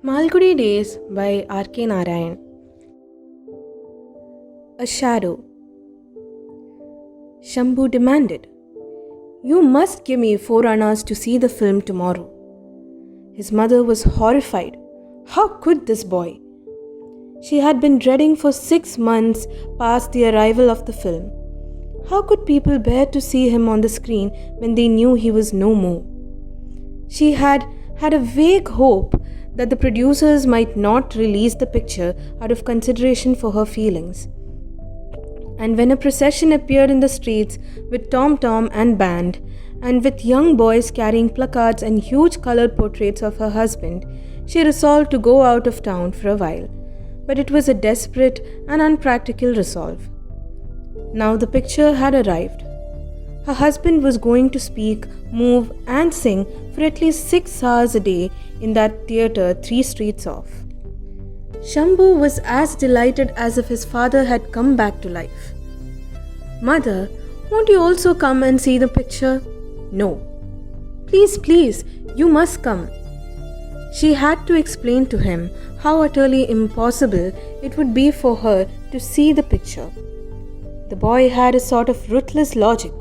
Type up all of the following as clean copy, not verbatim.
Malgudi Days by R.K. Narayan. A shadow. Shambhu demanded, "You must give me 4 annas to see the film tomorrow." His mother was horrified. How could this boy? She had been dreading for 6 months past the arrival of the film. How could people bear to see him on the screen when they knew he was no more? She had a vague hope that the producers might not release the picture out of consideration for her feelings. And when a procession appeared in the streets with tom-tom and band, and with young boys carrying placards and huge colored portraits of her husband, she resolved to go out of town for a while. But it was a desperate and unpractical resolve. Now the picture had arrived. Her husband was going to speak, move, and sing for at least 6 hours a day in that theatre 3 streets off. Shambhu was as delighted as if his father had come back to life. "Mother, won't you also come and see the picture?" "No." "Please, please, you must come." She had to explain to him how utterly impossible it would be for her to see the picture. The boy had a sort of ruthless logic.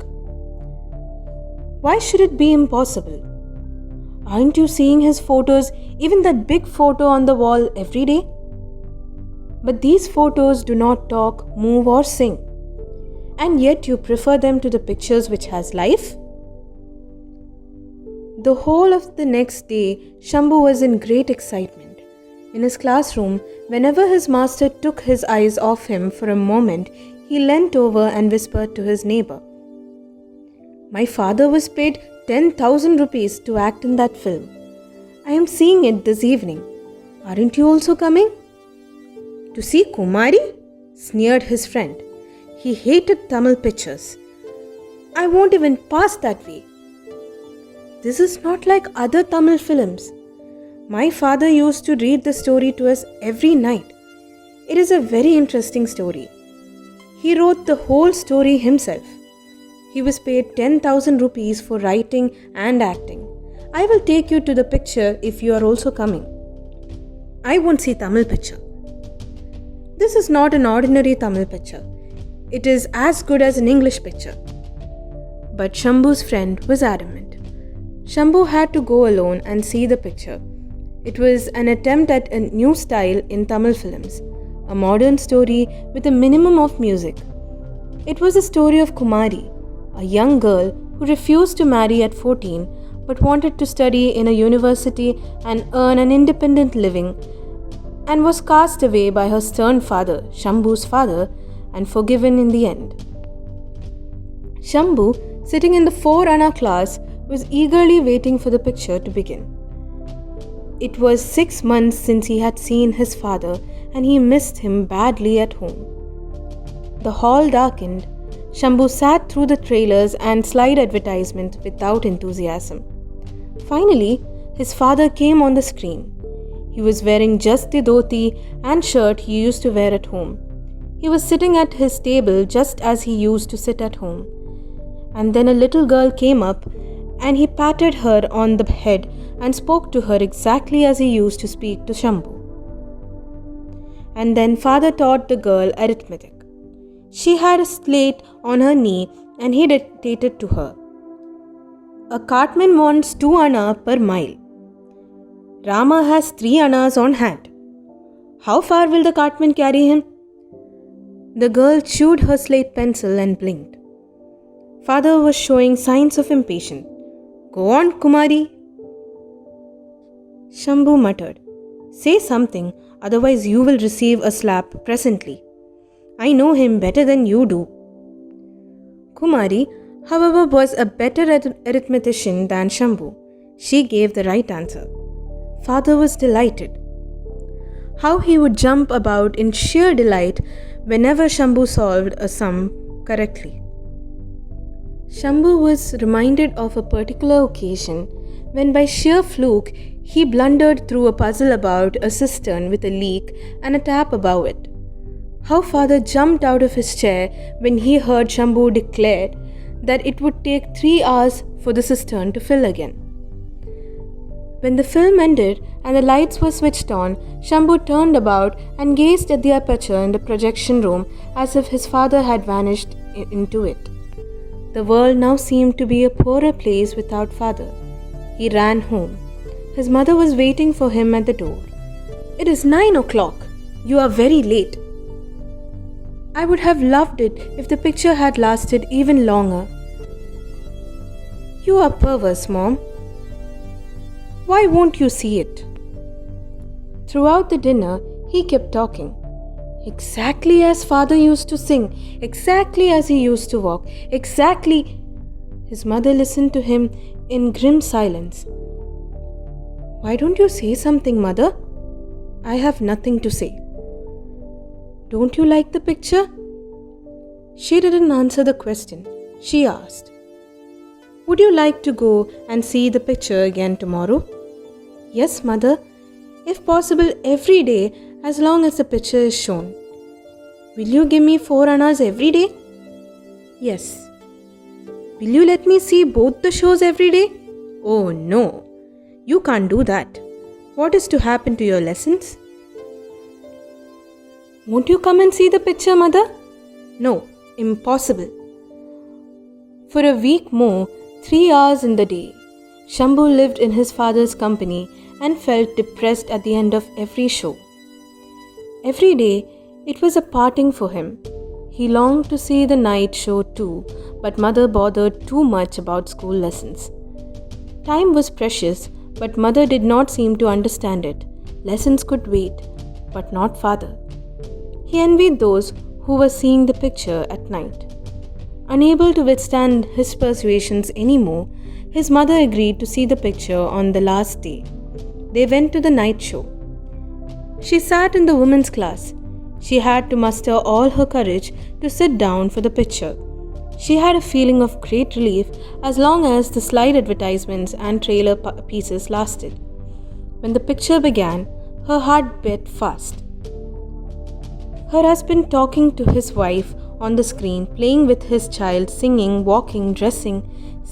Why should it be impossible? Aren't you seeing his photos, even that big photo on the wall, every day? But these photos do not talk, move, or sing. And yet you prefer them to the pictures which has life? The whole of the next day, Shambhu was in great excitement. In his classroom, whenever his master took his eyes off him for a moment, he leant over and whispered to his neighbor, "My father was paid 10,000 rupees to act in that film. I am seeing it this evening. Aren't you also coming?" "To see Kumari?" sneered his friend. He hated Tamil pictures. "I won't even pass that way." "This is not like other Tamil films. My father used to read the story to us every night. It is a very interesting story. He wrote the whole story himself. He was paid 10,000 rupees for writing and acting. I will take you to the picture if you are also coming." "I won't see Tamil picture." "This is not an ordinary Tamil picture. It is as good as an English picture." But Shambhu's friend was adamant. Shambhu had to go alone and see the picture. It was an attempt at a new style in Tamil films, a modern story with a minimum of music. It was a story of Kumari, a young girl who refused to marry at 14 but wanted to study in a university and earn an independent living, and was cast away by her stern father, Shambhu's father, and forgiven in the end. Shambhu, sitting in the 4 Anna class, was eagerly waiting for the picture to begin. It was 6 months since he had seen his father, and he missed him badly at home. The hall darkened. Shambhu sat through the trailers and slide advertisements without enthusiasm. Finally, his father came on the screen. He was wearing just the dhoti and shirt he used to wear at home. He was sitting at his table just as he used to sit at home. And then a little girl came up, and he patted her on the head and spoke to her exactly as he used to speak to Shambhu. And then father taught the girl arithmetic. She had a slate on her knee and he dictated to her. "A cartman wants 2 Anna per mile. Rama has 3 Annas on hand. How far will the cartman carry him?" The girl chewed her slate pencil and blinked. Father was showing signs of impatience. "Go on, Kumari." Shambhu muttered, "Say something, otherwise you will receive a slap presently. I know him better than you do." Kumari, however, was a better arithmetician than Shambhu. She gave the right answer. Father was delighted. How he would jump about in sheer delight whenever Shambhu solved a sum correctly. Shambhu was reminded of a particular occasion when by sheer fluke he blundered through a puzzle about a cistern with a leak and a tap above it. How father jumped out of his chair when he heard Shambhu declare that it would take 3 hours for the cistern to fill again. When the film ended and the lights were switched on, Shambhu turned about and gazed at the aperture in the projection room as if his father had vanished into it. The world now seemed to be a poorer place without father. He ran home. His mother was waiting for him at the door. "It is 9 o'clock. You are very late." "I would have loved it if the picture had lasted even longer." "You are perverse, Mom. Why won't you see it?" Throughout the dinner, he kept talking. Exactly as father used to sing, exactly as he used to walk, exactly. His mother listened to him in grim silence. "Why don't you say something, mother?" "I have nothing to say." "Don't you like the picture?" She didn't answer the question. She asked, "Would you like to go and see the picture again tomorrow?" "Yes, mother. If possible, every day, as long as the picture is shown." "Will you give me 4 annas every day?" "Yes." "Will you let me see both the shows every day?" "Oh no, you can't do that. What is to happen to your lessons?" "Won't you come and see the picture, mother?" "No, impossible." For a week more, 3 hours in the day, Shambhu lived in his father's company and felt depressed at the end of every show. Every day, it was a parting for him. He longed to see the night show too, but mother bothered too much about school lessons. Time was precious, but mother did not seem to understand it. Lessons could wait, but not father. He envied those who were seeing the picture at night. Unable to withstand his persuasions anymore, his mother agreed to see the picture on the last day. They went to the night show. She sat in the women's class. She had to muster all her courage to sit down for the picture. She had a feeling of great relief as long as the slide advertisements and trailer pieces lasted. When the picture began, her heart beat fast. Her husband talking to his wife on the screen, playing with his child, singing, walking, dressing,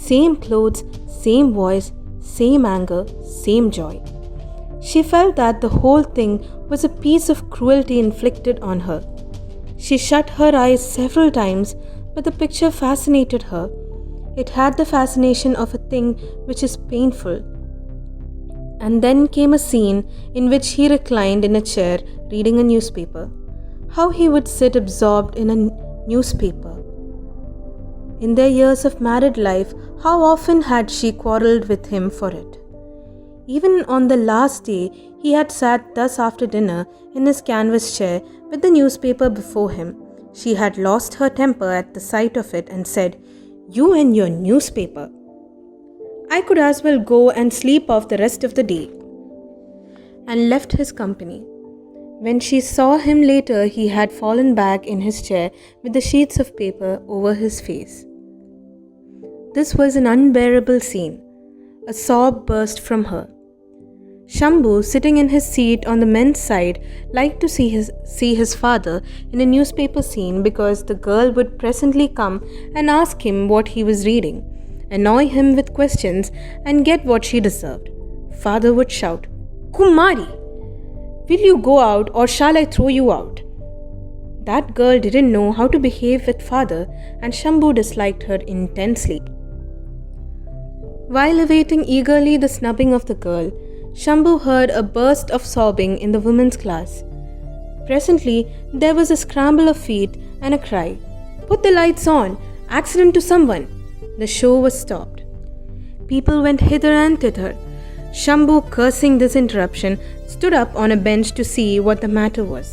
same clothes, same voice, same anger, same joy. She felt that the whole thing was a piece of cruelty inflicted on her. She shut her eyes several times, but the picture fascinated her. It had the fascination of a thing which is painful. And then came a scene in which he reclined in a chair reading a newspaper. How he would sit absorbed in a newspaper. In their years of married life, how often had she quarrelled with him for it? Even on the last day, he had sat thus after dinner in his canvas chair with the newspaper before him. She had lost her temper at the sight of it and said, "You and your newspaper. I could as well go and sleep off the rest of the day," and left his company. When she saw him later, he had fallen back in his chair with the sheets of paper over his face. This was an unbearable scene. A sob burst from her. Shambhu, sitting in his seat on the men's side, liked to see his father in a newspaper scene because the girl would presently come and ask him what he was reading, annoy him with questions, and get what she deserved. Father would shout, "Kumari! Will you go out or shall I throw you out?" That girl didn't know how to behave with father, and Shambhu disliked her intensely. While awaiting eagerly the snubbing of the girl, Shambhu heard a burst of sobbing in the women's class. Presently, there was a scramble of feet and a cry, "Put the lights on! Accident to someone!" The show was stopped. People went hither and thither. Shambhu, cursing this interruption, stood up on a bench to see what the matter was.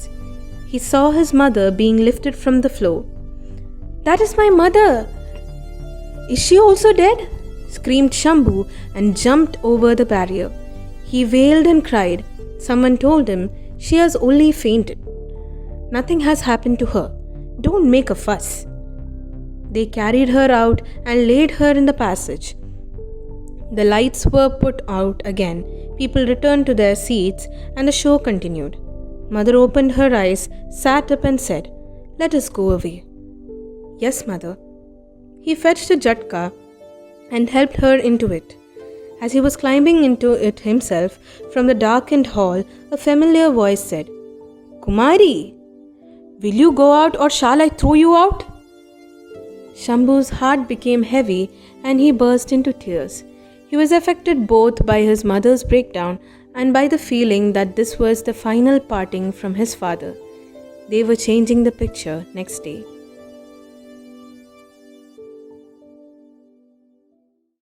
He saw his mother being lifted from the floor. "That is my mother! Is she also dead?" screamed Shambhu and jumped over the barrier. He wailed and cried. Someone told him, "She has only fainted. Nothing has happened to her. Don't make a fuss." They carried her out and laid her in the passage. The lights were put out again. People returned to their seats and the show continued. Mother opened her eyes, sat up and said, "Let us go away." "Yes, mother." He fetched a jatka and helped her into it. As he was climbing into it himself, from the darkened hall, a familiar voice said, "Kumari, will you go out or shall I throw you out?" Shambhu's heart became heavy and he burst into tears. He was affected both by his mother's breakdown and by the feeling that this was the final parting from his father. They were changing the picture next day.